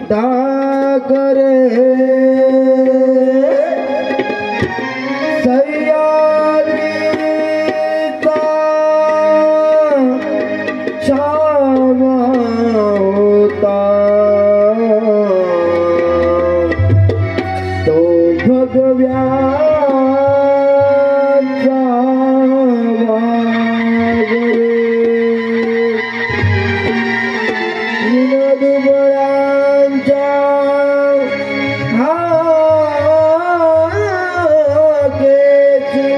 दागरे सह्याद्रीचा छावा होता तो भगव्याचा वागरे विनोदबळांच्या हाकेची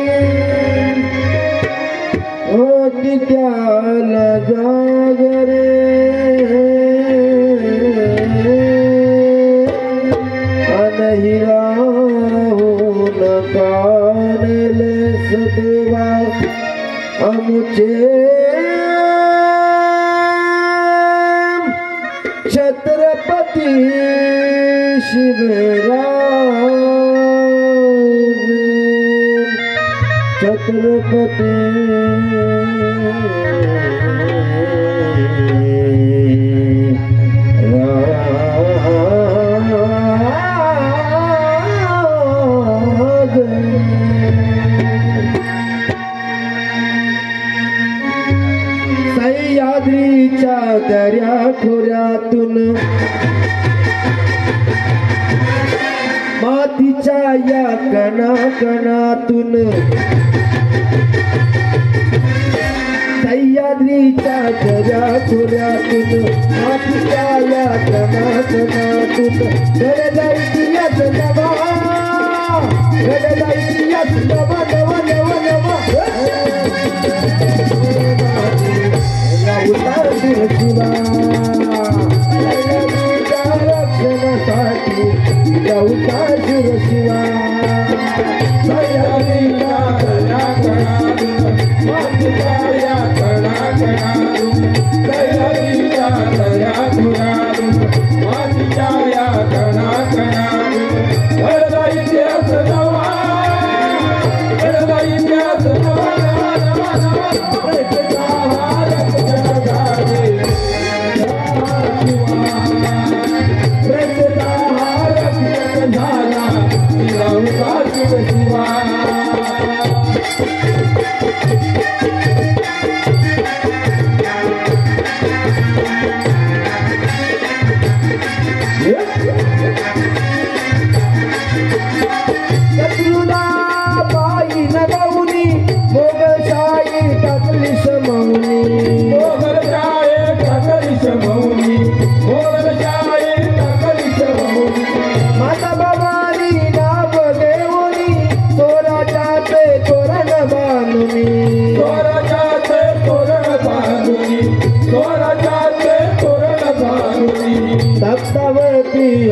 होती त्याला जागरे अनहिराहून कानले सदेवा आमचे छत्रपती शिवराज छत्रपती सह्याद्रीच्या दर्या खोऱ्यातून मातीच्या या कणाकणातून सह्याद्रीच्या दर्या खोऱ्यातून मातीच्या या कणाकणातून घडला इतिहास नवा घडला इतिहास नवा नवा नवा नवा शिवा रक्षणासाठी जाऊचा शिवा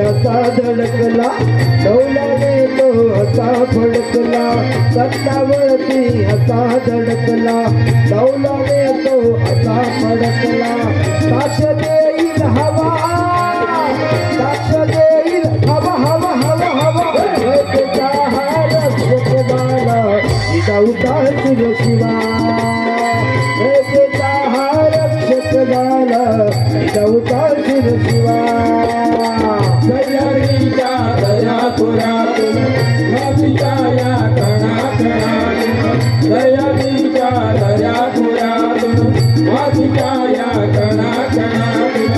असा धडकला डौलाने तो असा फडकला सत्तावरती असा धडकला डौलाने तो असा फडकला साक्ष देईल हवा साक्ष देईल हवा हवा हवा हवा त्याचा हा रक्षक झाला जाऊचा शिवा त्याचा हा रक्षक झाला जाऊचा शिवा सह्याद्रीच्या दर्या खोऱ्यातून मातीच्या या कणाकणातून सह्याद्रीच्या दर्या खोऱ्यातून मातीच्या या कणाकणातून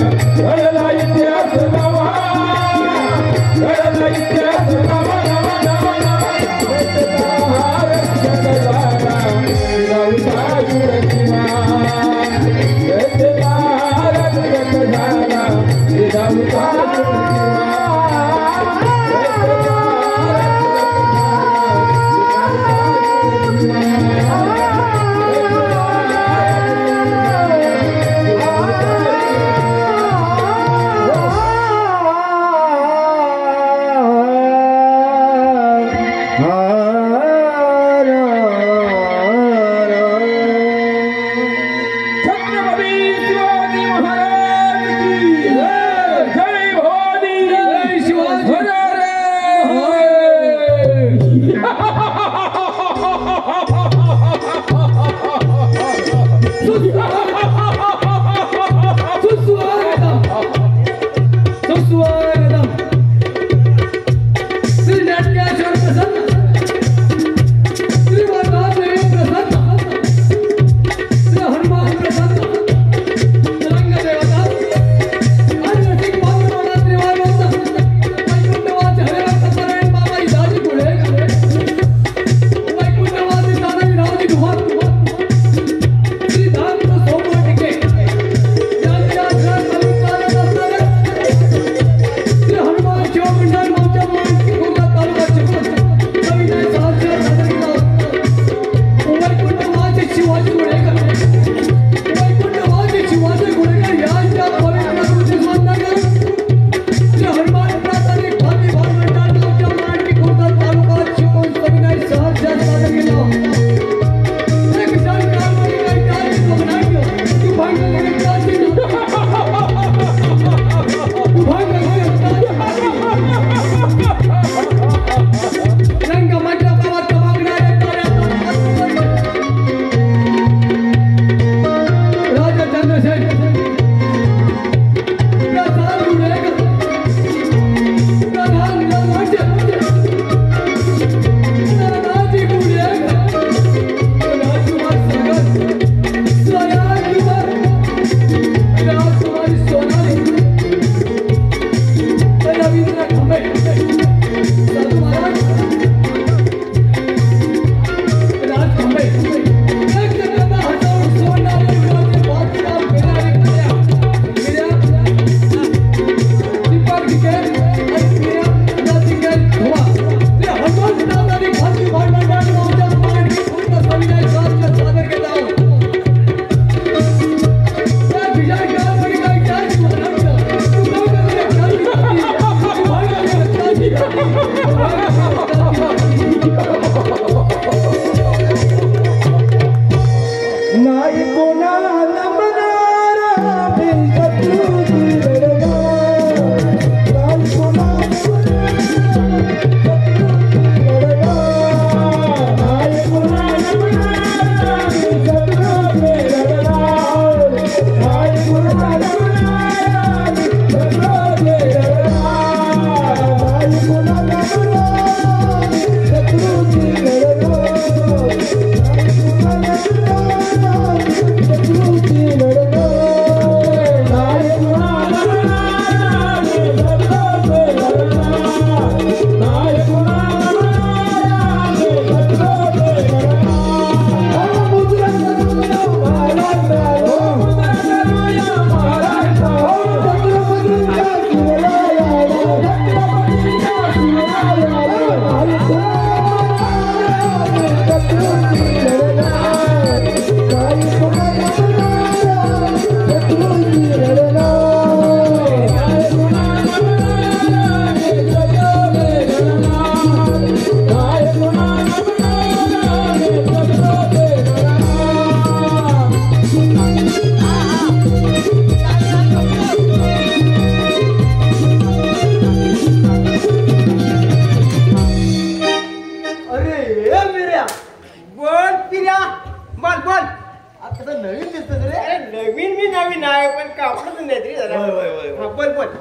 घडला इतिहास नवा घडला इतिहास नवा नवा नवा नवा रक्षक झाला जाऊचा शिवा रक्षक झाला जाऊचा छत्रपती शिवाजी महाराज की जय भवानी।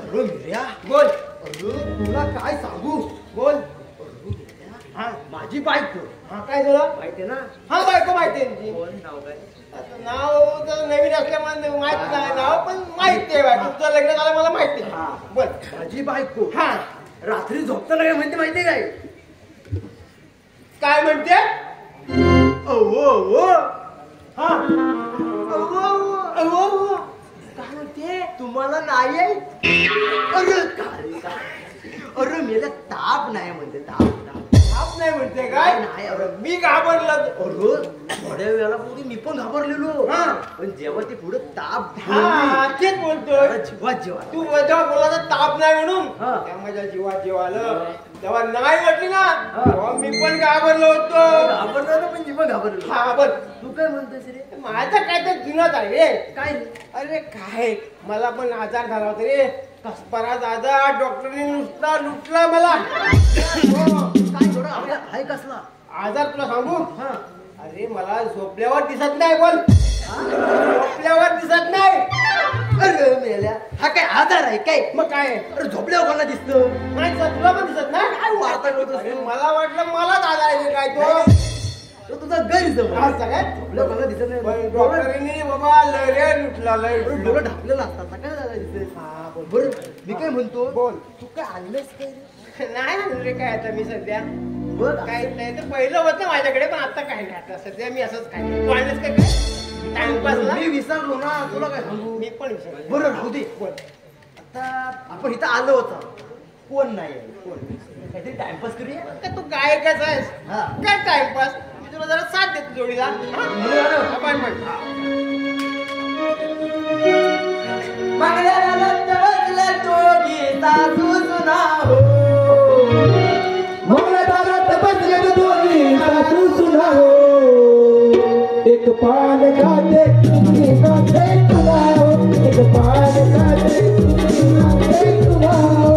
अरे मिर्या बोल. अरे तुला काय सांगू बोल. हा माझी बायको. हा काय झालं माहितीये ना. हा बायको माहितीये तुझी. कोण नाव काय. नाव तर नवीन असल्यामुळे माहित नाही नाव पण माहिती आहे. तुमचं लग्न झालं मला माहिती आहे. बोल. माझी बायको हा रात्री झोपताना काय म्हणते माहितीये काय. काय म्हणते. ओ हा काय म्हणते तुम्हाला नाही आहे. अरे काय अरे मेला ताप नाही म्हणते. ताप नाही म्हणते काय नाही. अरे मी घाबरलो. अरे थोड्या वेळाला पूर्वी मी पण घाबरलेलो. पण जेव्हा ते पुढे ताप तेच बोलतोय. जीवा जीवा तू जेव्हा बोलायचा ताप नाही म्हणून त्या माझ्या जीवा आलं तेव्हा नाही म्हटली ना तेव्हा मी पण घाबरलो होतो. घाबरलो पण मी पण घाबरलो. हा बरं तू काय म्हणतोस रे. माझं काय तर जुनाच आहे रे. काय अरे काय मला पण आजार झाला होता रे. कसपरा दादा डॉक्टरने नुसता लुटला मला. काय थोडं आहे कसला आजार तुला सांगू. अरे मला झोपल्यावर दिसत नाही. बोल झोपल्यावर दिसत नाही. अरे मेल्या हा काय आजार आहे काय. मग काय अरे झोपल्यावर कोणाला दिसतं नाही. तुला पण दिसत नाही. काय वार्ता करतो. मला वाटलं मलाच आजार आहे काय तो तुझा गैरसमज. सगळ्यात झोपल्यावर कोणाला दिसत नाही. डॉक्टरने बाबा लय लुटला लय डोळं ढापलेलं असतात. काय झालं दिसत. हा बरोबर मी काय म्हणतो. बोल तू काय आणलंस काय. नाही रे काय आता मी सध्या बघ काय नाही तर पहिलं होतं माझ्याकडे पण आता काय नाही. आता सध्या मी असंच काय तू आणलंस काय काय टाइमपासला. मी विसरलो ना तुला काय सांगू. मी पण विसरलो. बरं राहू दे. बोल आता आपण इथं आलो होतो कोण नाही कोण काहीतरी टाइमपास करूया का. तू गायकच आहेस काय टाइमपास. मी तुला जरा साथ देतो जोडीला. अपॉइंटमेंट मंगळाला तळकला तो गीता सुना हो. मंगळदारात बसले दोन्ही सासू सुना हो. एक पान खाते दुसरी खाते तुला हो. एक पान खाते दुसरी खाते तुला हो.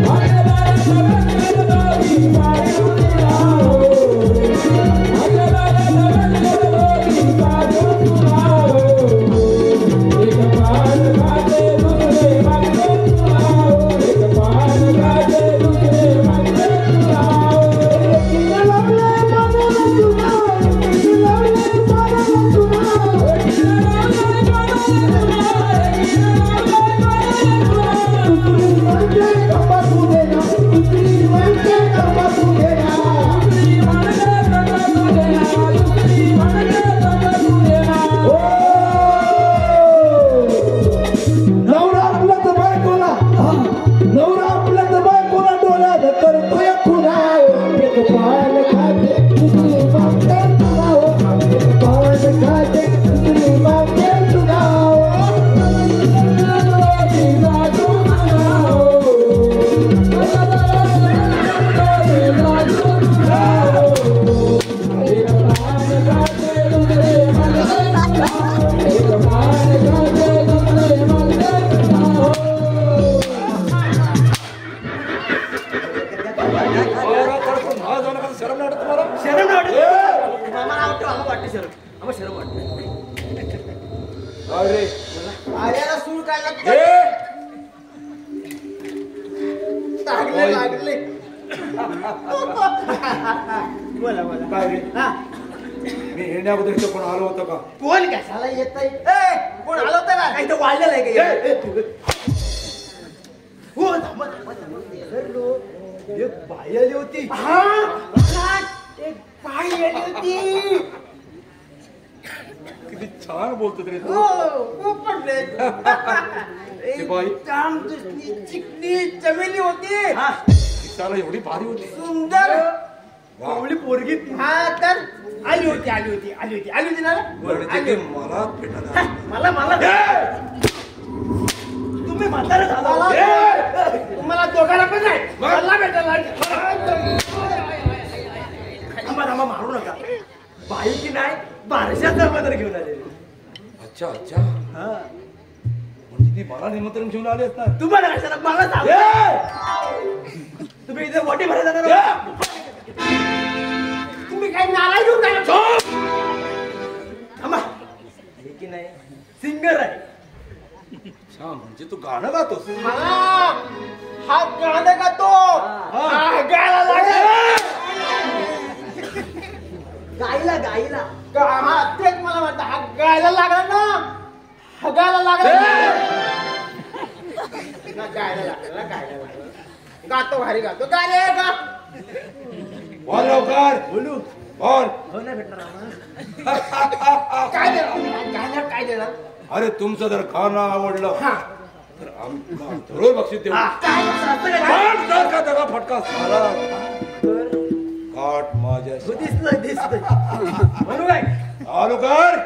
मंगळदारात बसले दोन्ही सासू सुना हो. मंगळदारात बसले दोन्ही सासू सुना हो. एक पान खाते दुसरे खाते तुला हो. एक पान खाते दुसरे खाते तुला हो. बोला बोला काय रे मी येण्याबद्दल इथं कोण आलो होतं का. कोण कशाला येत आहे. कोण आलं होतं का काही तर वाढलेलं आहे का. हो एक बाई आली होती. एक बाई आली होती. किती छान बोलतो रे तू. खूप पडले. चिकनी चमेली होती. दिसायला एवढी भारी होती. सुंदर पावली पोरगी. हा तर आली होती ना. मला भेटायला मला तुम्ही म्हातारा झाला. तुम्हाला दोघांना पण नाही मला भेटायला. थांबा मारू नका. बाई की नाही बारशाचा पदर घेऊन आले. अच्छा अच्छा म्हणजे ती मला निमंत्रण घेऊन आले असतात. तुम्हाला कशाला मला सांग. तुम्ही इथे मोठी भरायला जाणार. तुम्ही काही नाला घेऊन जाणार. थांबा की नाही सिंगर आहे. अच्छा म्हणजे तू गाणं गातोस? हा गाणं गातो. गायला लागला. गायला गायला हा तेच मला म्हणता. हा गायला लागला ना. हा गायला लागला ना. गायला लागला गायला लागला. गातो भारी गातो. गाणे गा. बोल लवकर. बोलू. बोल. हो नाही भेटणार आम्हाला. काय देणार गाण्यावर काय देणार? अरे तुमचं जर गाणं आवडलं हा तर आम्ही जरूर बक्षीस देऊ. काय असं का दगा फटका साला काट माझ्या दिसलं दिसलं म्हणू काय चालू कर.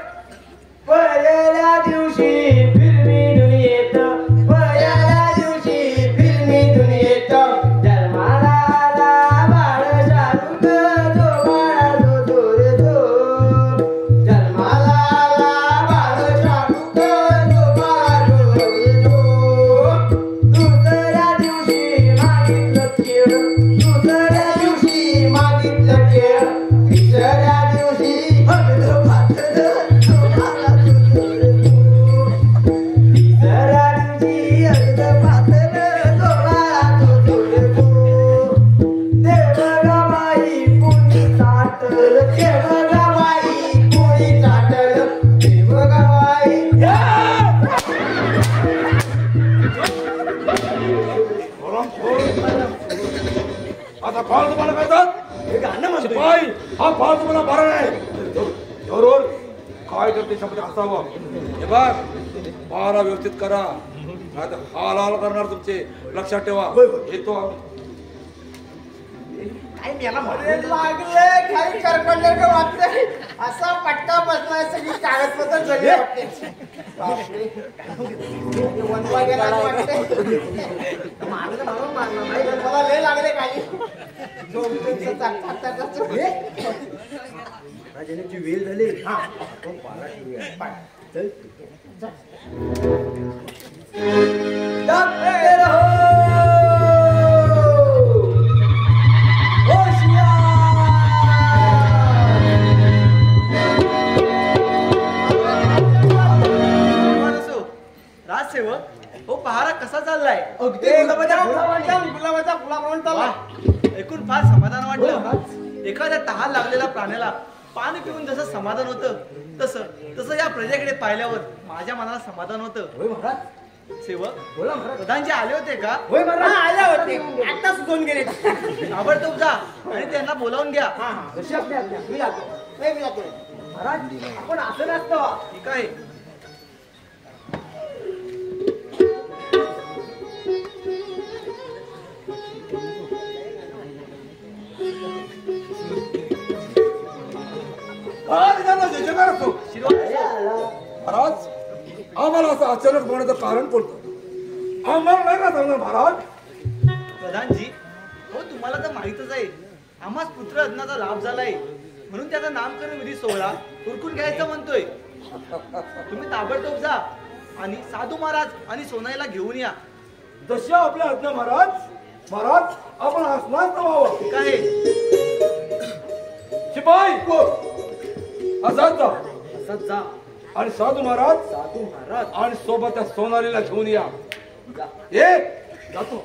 पहिल्या दिवशी फिल्मी दुनियेत पहिल्या दिवशी फिल्मी दुनियेत जन्माला आला बाळ शाहरुख जो बाळा जो दूर जो जन्माला आला बाळ शाहरुख जो बाळा जो दुसऱ्या दिवशी मागितलं खेळ दुसऱ्या दिवशी मागितलं खेळ तिसऱ्या दिवशी हळद फाटलं आता फाळ तुम्हाला कळतात? शिपाई हा फाळ तुम्हाला बरा नाही. जरूर काय तर त्याच्यामध्ये असावं. हे बघ फाळा व्यवस्थित करा नाही तर हाल हाल करणार तुमचे. लक्षात ठेवा. येतो लागले काही करपडले का वाटतंय. असा पटका बसलाय सगळी कागदपत्र जगली वाटते. वनवा गेला वाटते. मारलं मारून मारलं नाही मला लय लागले काही राजनीची वेळ झाली. हा आपण पारा ठेवूया. चल राजसेवक हो पहारा कसा चाललाय? अगदी गुलाबाच्या फुलाप्रमाणे चाललाय. ऐकून फार समाधान वाटलं. एखाद्या तहान लागलेल्या प्राण्याला पाणी पिऊन जसं समाधान होतं तसं तसं या प्रजेकडे पाहिल्यावर माझ्या मनाला समाधान होतं. सेवक बोला प्रधानजी आले होते का? होय महाराज आले होते. आता सुचून गेले. ताबडतोब जा आणि त्यांना बोलावून घ्या. मी जातो. महाराज आपण असं नसतं. ठीक आहे. महाराज आम्हाला असं अचानक होण्याचं कारण कोणतं? आम्हाला नाही का सांगणार महाराज? प्रधानजी हो तुम्हाला तर माहितच आहे आम्हास पुत्र अज्ञाचा लाभ झालाय म्हणून त्याचा नामकरण विधी सोहळा उरकून घ्यायचा म्हणतोय. तुम्ही ताबडतोब जा आणि साधू महाराज आणि सोनाईला घेऊन या. जसे आपल्या आज्ञा महाराज. महाराज आपण असणार व्हावं. ठीक आहे. शिपाई असाच जा. असंच जा आणि साधू महाराज आणि सोबत त्या सोनालीला घेऊन या. ये जातो.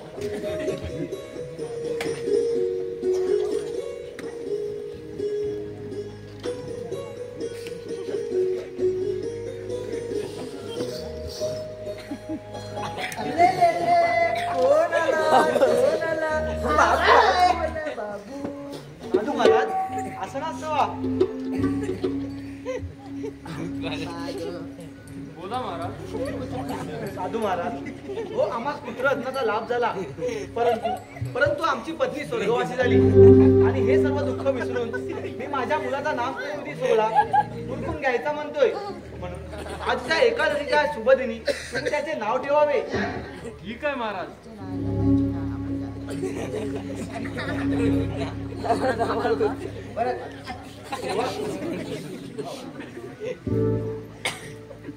साधू महाराज असं नसावा. बोला महाराज. साधू महाराज हो आम्हा पुत्र अज्ञाचा लाभ झाला परंतु आमची पत्नी स्वर्गवासी झाली आणि हे सर्व दुःख विसरून मी माझ्या मुलाचा नामकरण सोहळा उरकून घ्यायचा म्हणतोय. म्हणून आजच्या एकादशीच्या शुभदिनी तुम्ही त्याचे नाव ठेवावे. ठीक आहे महाराज.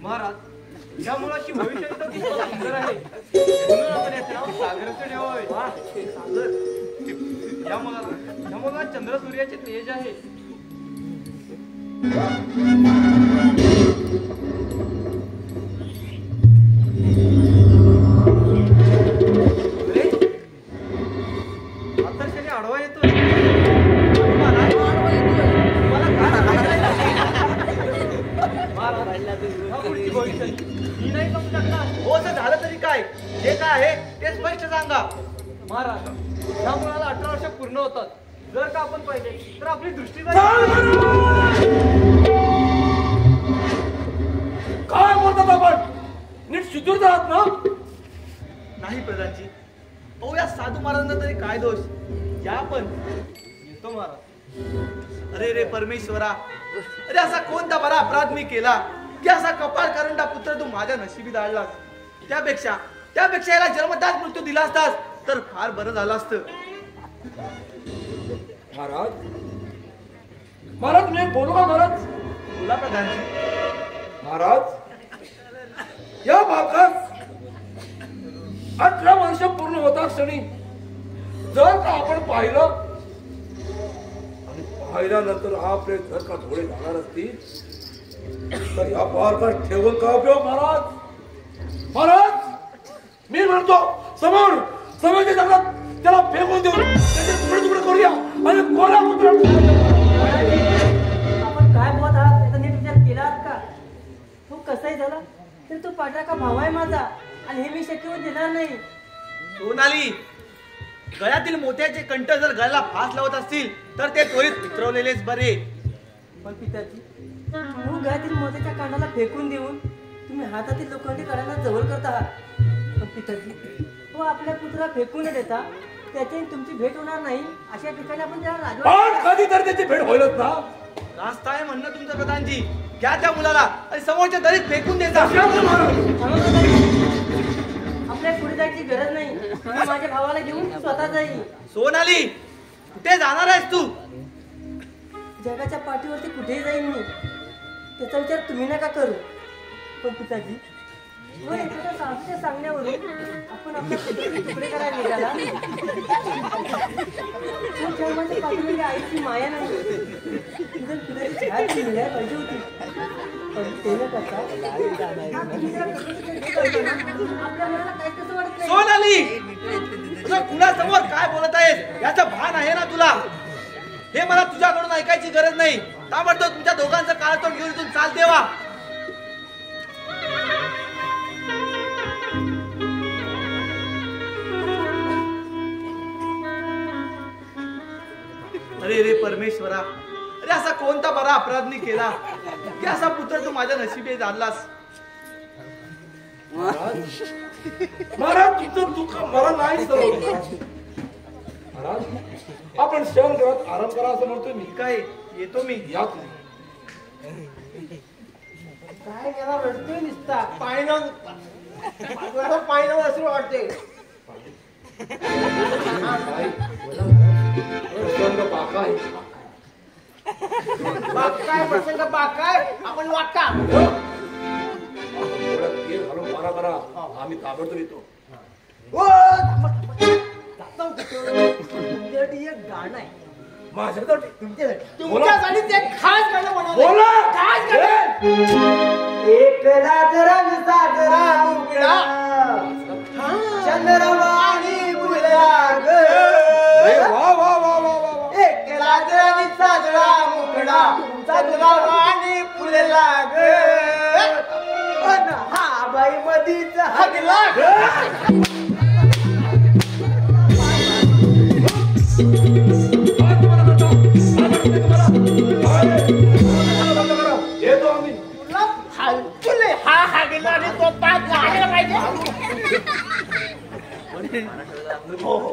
महाराज या मुलाची भविष्य सुंदर आहे म्हणून आपण याचे नाव सागरचे ठेवावे. सागर या मुलाला चंद्र सूर्याचे तेज आहे. जे काय आहे ते स्पष्ट सांगा. महाराज या मुलाला 18 वर्ष पूर्ण होतात. जर का आपण पाहिले तर आपली दृष्टी काय बोलतात आपण? नीट सुधूर आहात ना? नाही प्रधानजी. अहो या साधू महाराजांना तरी काय दोष? या पण येतो महाराज. अरे रे परमेश्वरा, अरे असा कोणता बरा अपराध मी केला की असा कपाळ करंडा पुत्र तू माझ्या नशिबी धाडलास? त्यापेक्षा याला जन्मताच मृत्यू दिला असतास तर फार बरं झालं असतं. महाराज मी बोलू का महाराज? बोला प्रधानजी. महाराज या भागात 18 वर्ष पूर्ण होता क्षणी जर का आपण पाहिलं आणि पाहिल्यानंतर आपले जर का थोडे जाणार असतील तर या भागात ठेवून का उपयोग? महाराज मी म्हणतो समोरच्या जगात त्याला फेकून देऊन त्याचे तुकडे तुकडे करूया आणि कोल्हापूर आपण काय बोलत आहात याचा नीट विचार केला आहात का? तो कसाही झाला तरी तो पांढरा का भाव आहे माझा आणि हे मी शक्य देणार नाही. सोनाली, गळ्यातील मोत्याचे कंठ जर गळ्याला फास लावत असतील तर ते त्वरित उतरवलेलेच बरे. पण पिताजी, तू गळ्यातील मोत्याच्या कांडाला फेकून देऊन तुम्ही हातातील लोखंडी काढायला जवळ करत आहात. पण पिताजी, तो आपल्या पुत्राला फेकून न देता त्याची तुमची भेट होणार नाही अशा ठिकाणी आपण त्याला राजवाडा कधी तर त्याची भेट होईलच ना. रास्त आहे म्हणणं तुमचं प्रधानजी. घ्या त्या मुलाला आणि समोरच्या दरीत फेकून देता. आपल्या पुढे जायची गरज नाही. मी माझ्या भावाला घेऊन स्वतः जाईल. सोनाली, कुठे जाणार आहेस तू? जगाच्या पाठीवरती कुठेही जाईन मी. त्याचा विचार तुम्ही नका करू. पण पिताजी, व एखाद्या सासूच्या सांगण्यावरून आपण आपल्या पुत्राचे तुकडे करायला निघाला. तो जन्माच्या पाठीमध्ये आईची माया नाही. जर पिताची छाया मिळायला पाहिजे होती. पण ते न करता आपल्या मनाला काही तसं वाटत नाही. सोनाली, तुला कुणासमोर काय बोलत आहेस याचं भान आहे ना तुला? हे मला तुझ्याकडून ऐकायची गरज नाही. ताबडतोब तुमच्या दोघांचं काळतोंड घेऊन इथून चाल देवा. अरे रे परमेश्वरा, अरे असा कोणता बरा अपराध मी केला की असा पुत्र तू माझ्या नशिबी झालास? महाराज तुमचं दुःख मला नाही समजलं. महाराज आपण शयन घरात आराम करा असं म्हणतोय मी. काय येतो मी. या काय केला रडतोय निसता पायनं असं वाटते. बाकाय प्रसंग बाकाय आपण वाटा तेल घालून मारा करा. आम्ही ताबडतोब येतो. तुमच्यासाठी एक गाणं आहे. माझ्यासाठी तुमच्यासाठी ते खास गाणं बनवलंय. बोला. खास गाणं. एक राजरंग साजरा उघडा चंद्रवाणी बुला ग. वा वा वा वा वा. एक राजरंग साजरा मुकडा चंद्रवाणी फुलला ग. हा बाई मधीच हगला ग. येतो आम्ही. तुला फालतूले हा हागला आणि तो पाच लागायला पाहिजे. हो हो.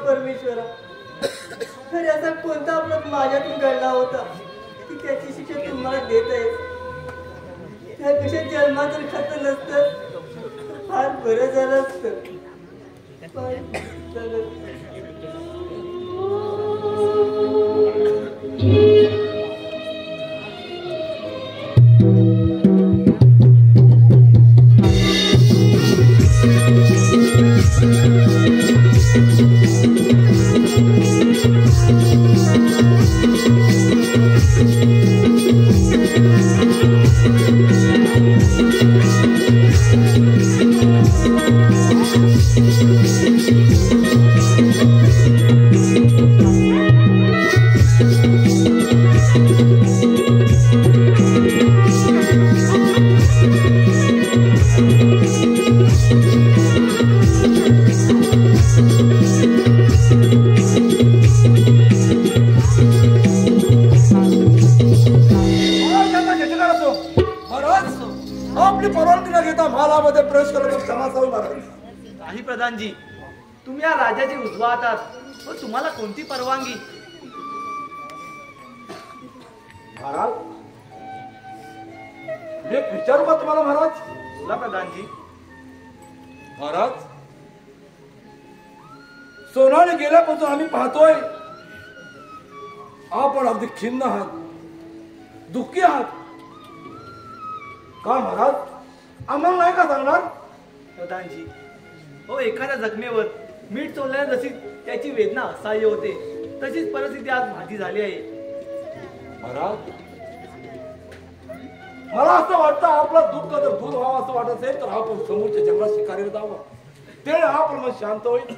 परमेश्वरा, खरे असा कोणता अपराध माझ्यातून घडला होता की त्याची शिक्षा तुम्हाला देत आहे? त्यापेक्षा जन्मात जर खातं नसतं फार बरं झालं असतं. नाही प्रधानजी, तुम्ही या राजाचे उजवा आहात व तुम्हाला कोणती परवानगी? महाराज, एक विचारू का तुम्हाला महाराज? बोला प्रधानजी. महाराज, सोनाने गेल्यापासून आम्ही पाहतोय आपण अगदी खिन्न आहात, दुःखी आहात. का महाराज, आम्हाला नाही का सांगणार? प्रधानजी, हो, एखाद्या जखमेवर मीठ चोळल्याने जशी त्याची वेदना असह्य होते तशीच परिस्थिती आज माझी झाली आहे. महाराज, मला असं वाटतं आपलं दुःख जर दूर व्हावं असं वाटत असेल तर आपण समोरच्या जंगलात शिकारीला जावं, ते आपण मन शांत होईल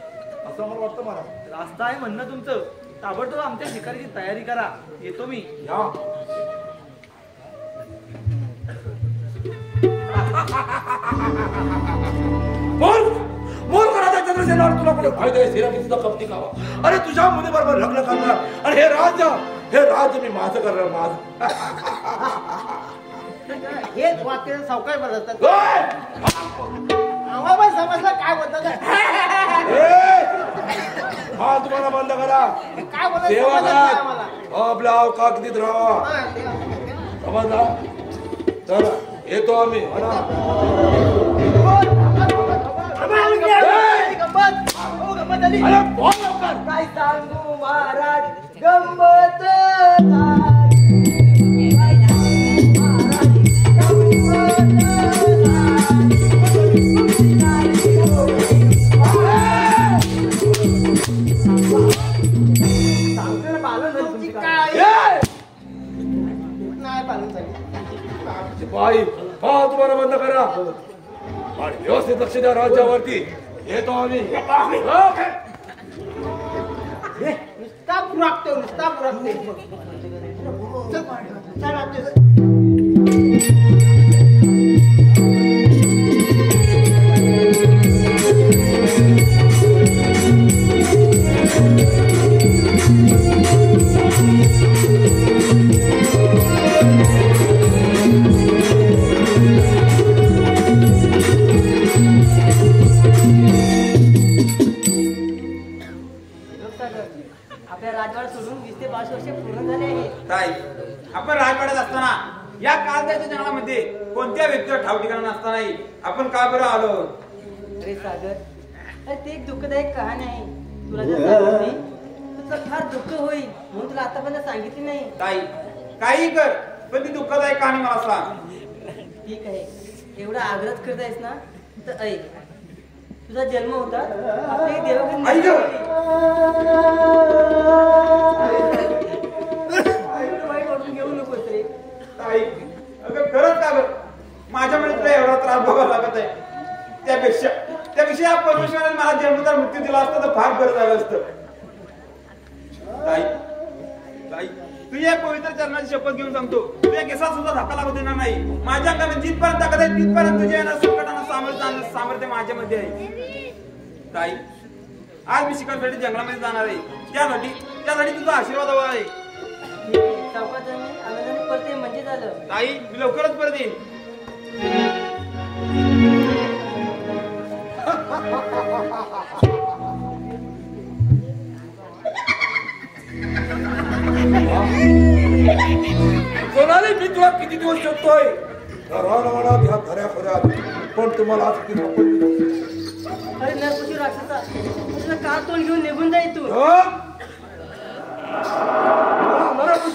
असं मला वाटतं. महाराज, रास्ता आहे म्हणणं तुमचं. ताबडतोब आमच्या शिकारीची तयारी करा. येतो मी. या. मोर करायचा चंद्रसेना, तुला कुठे फायदा आहे? सेना कितीचा कपटी खावा. अरे तुझ्या मुलीबरोबर लग्न करणार आणि हे राज्य मी माझं करणार, माझं. हेच वाक्य सावकार बदलतात. ओय! आम्हाला समजलं काय बोलतात. हा, तुम्हाला बंद करा. काय बोलतात सेवा समजलं नाही आम्हाला. करा, आपल्या अवकाशात राहा. समजला? चला, येतो आम्ही. गंमत झाली. अरे बोल लवकर. काय सांगू महाराज, गंमत शिपाई, हा तुम्हाला बंद करा आणि व्यवस्थित लक्ष द्या राज्यावरती. येतो आम्ही. नुसता पुराकते, नुसता पुराकते. चल आपण राजवाड्यात असताना या काळजाच्या जंगलामध्ये कोणत्या व्यक्तीला ठाव ठिकाणा नसतानाही आपण का बरं आलो? अरे सागर, अरे ते एक दुःखदायक कहाणी आहे. तुला जर सांगितली तुझं फार दुःख होईल म्हणून तुला आतापर्यंत सांगितली नाही. ताई काही कर पण ती दुःखदायक कहाणी मला सांग. ठीक आहे, एवढा आग्रह करत आहेस ना तर ऐक. तुझा जन्म होता आपल्या देवाकडे वाईट वाटून घेऊ नकोस रे. ताई अगं खरंच का बरं माझ्यामुळे तुला एवढा त्रास भोगावा लागत आहे. त्यापेक्षा परमेश्वराने मला जन्मदार मृत्यू दिला असता तर फार बरं झालं असतं. ताई ताई तू या पवित्र चरणाची शपथ घेऊन सांगतो तुझ्या केसात सुद्धा धक्का लागू देणार नाही. माझ्या अंगाने जिथपर्यंत ताकद आहे तिथपर्यंत तुझ्या संकटांना सामर्थ्य माझ्यामध्ये आहे. ताई आज मी शिकायसाठी जंगलामध्ये जाणार आहे. त्यासाठी तुझा आशीर्वाद हवा आहे. चौकात आनंदाने परत ये म्हणजे झालं. ताई मी लवकरच परत येईन. सोनाली मी तुला किती दिवस शोधतोय रानावनात ह्या खऱ्या खोऱ्यात पण तुम्हाला आज किती अरे नरपती राक्षसा, तुला का तोंड घेऊन निघून जाईल तू?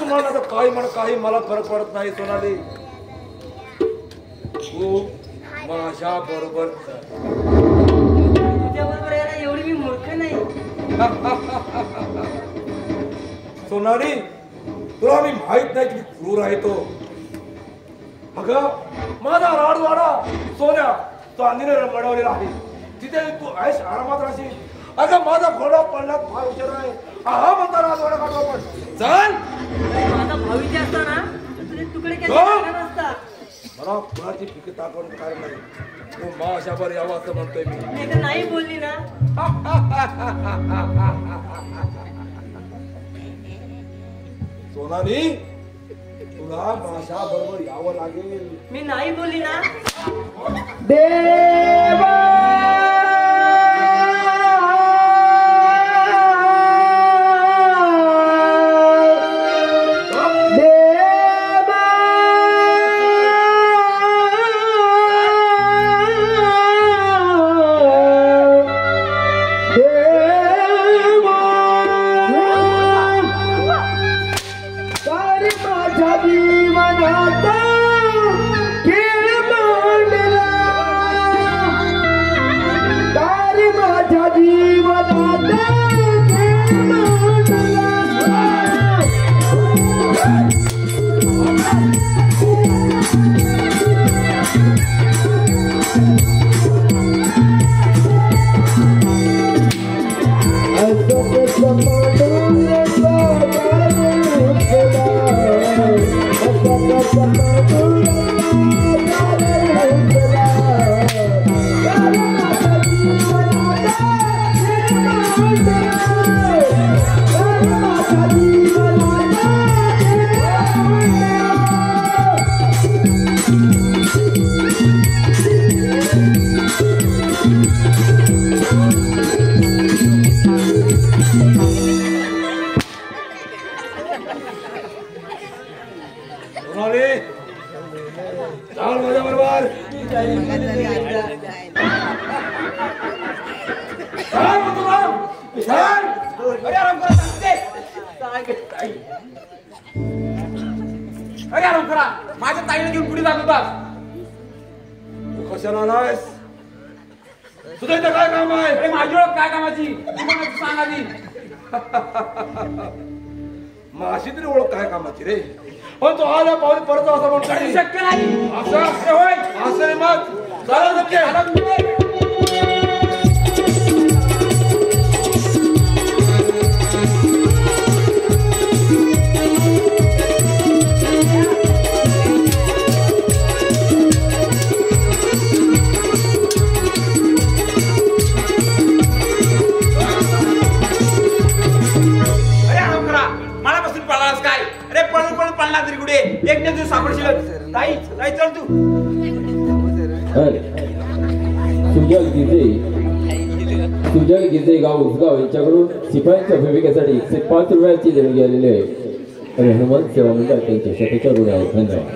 तुम्हाला काही म्हण काही मला फरक पडत नाही सोनाली. तू माझ्या बरोबर तुझ्या बरोबर यायला एवढी मी मूर्ख नाही. सोनाली तुला मी माहित नाही किती क्रूर आहे तो. अगं माझा राडवाडा सोन्या चांदीने रंगवलेला आहे. तिथे तू ऐश आरामात राहशील. अगं माझा घोडा पडण्यात फार उशीर आहे. हा म्हणता राजवाडा काढू आपण. चल माझा भावीचे असताना तुझे तुकडे नसता. मला कुणाची पिके टाकून काय नाही. तू माझ्यावर यावं असं म्हणतोय मी. मी तर नाही बोलली ना. सोनाली तुला माझ्या बरोबर यावं लागेल. मी नाही बोलली ना. देवा माझ्या ताईला घेऊन पुढे जात होतास. कशाला आलायस? तुझं इथं काय काम आहे? अरे माझी ओळख काय कामाची सांग आधी. माझी तरी ओळख काय कामाची रे? पण तो आला पाऊल परत असं म्हणतो शक्य नाही. असं होय असं मग चालत शक्य. एक दिवस सापडशील. ताई ताई चल तू. सुजल गिजे गाव उसगाव यांच्याकडून शिपायांच्या भूमिकेसाठी 5 रुपयाची देणगी आलेली आहे. आणि हनुमान सेवा मंडळ त्यांच्या शेताच्या ऋणावर. धन्यवाद.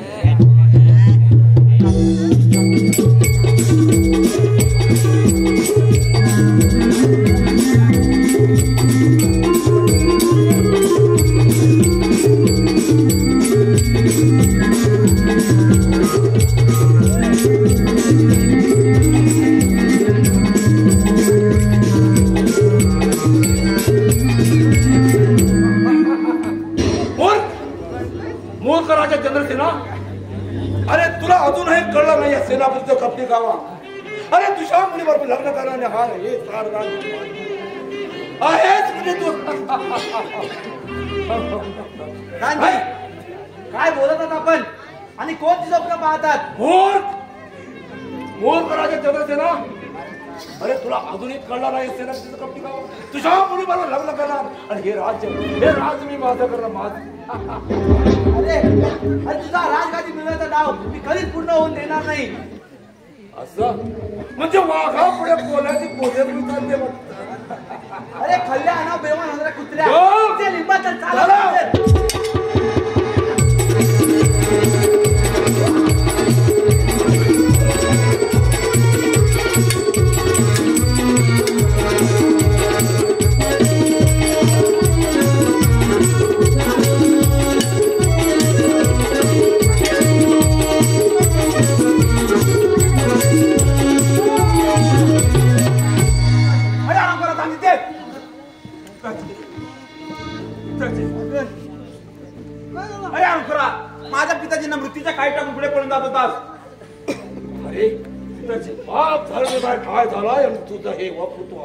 मूर्खराजा चंद्रसेना, अरे तुला अजूनही कळलं नाही सेनापतीचं कपटी गावा. अरे तुझ्या मुलीबरोबर लग्न करणारे हा हे आहेच म्हणजे तू. काय बोलतात आपण आणि कोणती स्वप्न पाहतात? मूर्खराजा चंद्रसेना, अरे तुला अजूनही कळलं नाही सेनापतीचं कपटी गावा. तुझ्या मुलीबरोबर लग्न करणार आणि हे राज्य मी माझं करणार माझं. अरे तुझा राजगादी मिळवायचा डाव मी कधीच पूर्ण होऊन देणार नाही. असं म्हणजे वाघा पुढे बोलायची बोलत मी चालते. अरे खल्ल्या आणा बेमान होणाऱ्या कुत्र्या त्या लिंबाचा माझ्या पिताजींना मृत्यूच्या काही टाकून पुढे पळून जात होतास. अरे तुझे बाप झाले काय झालाय आणि तुझं हे वक्तृत्व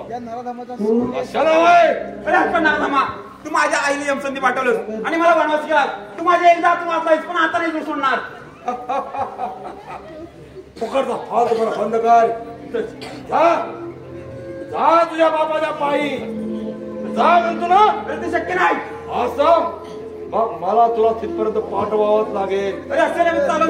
कशाला होय? अरे आपण नागधामा, तू माझ्या आईने यमसंधी पाठवलंस आणि मला वनवास केलास. तू माझ्या एकदा तू वाचलायस पण आता नाही सोडणार. फुकटचा फालतू मला बंद कर. जा तुझ्या बापाच्या पायी जा म्हणतो ना. अरे ते शक्य नाही. असं मग मला तुला तिथपर्यंत पाठवावंच लागेल. अरे असं नाही चालत.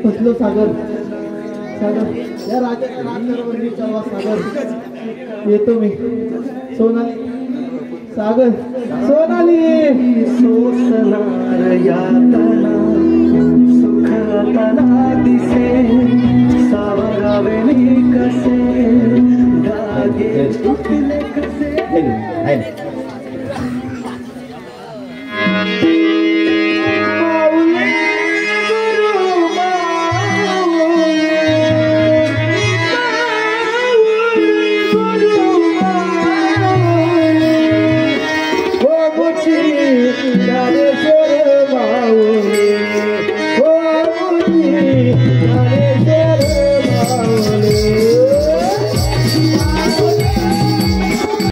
फसलो सागर सागर या राजाच्या राजकारणावर चढवा सागर. येतो मी. सोनाली सागर सोनाली सोसणार यातना सुखतना दिसे सावरावे कसे दागे तुटले कसे.